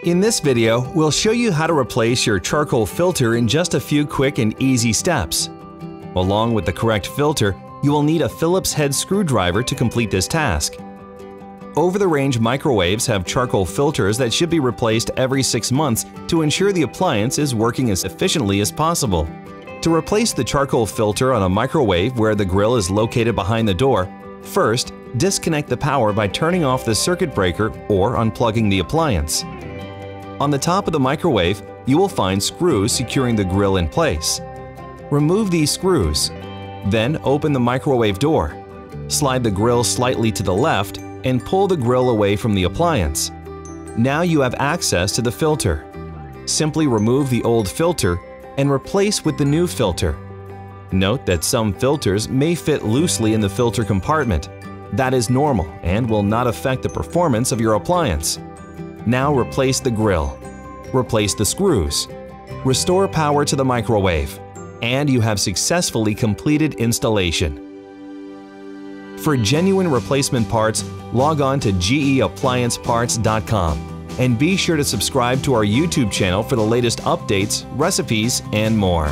In this video, we'll show you how to replace your charcoal filter in just a few quick and easy steps. Along with the correct filter, you will need a Phillips head screwdriver to complete this task. Over-the-range microwaves have charcoal filters that should be replaced every 6 months to ensure the appliance is working as efficiently as possible. To replace the charcoal filter on a microwave where the grill is located behind the door, first, disconnect the power by turning off the circuit breaker or unplugging the appliance. On the top of the microwave, you will find screws securing the grill in place. Remove these screws. Then open the microwave door. Slide the grill slightly to the left and pull the grill away from the appliance. Now you have access to the filter. Simply remove the old filter and replace with the new filter. Note that some filters may fit loosely in the filter compartment. That is normal and will not affect the performance of your appliance. Now replace the grill. Replace the screws. Restore power to the microwave. And you have successfully completed installation. For genuine replacement parts, log on to geapplianceparts.com and be sure to subscribe to our YouTube channel for the latest updates, recipes, and more.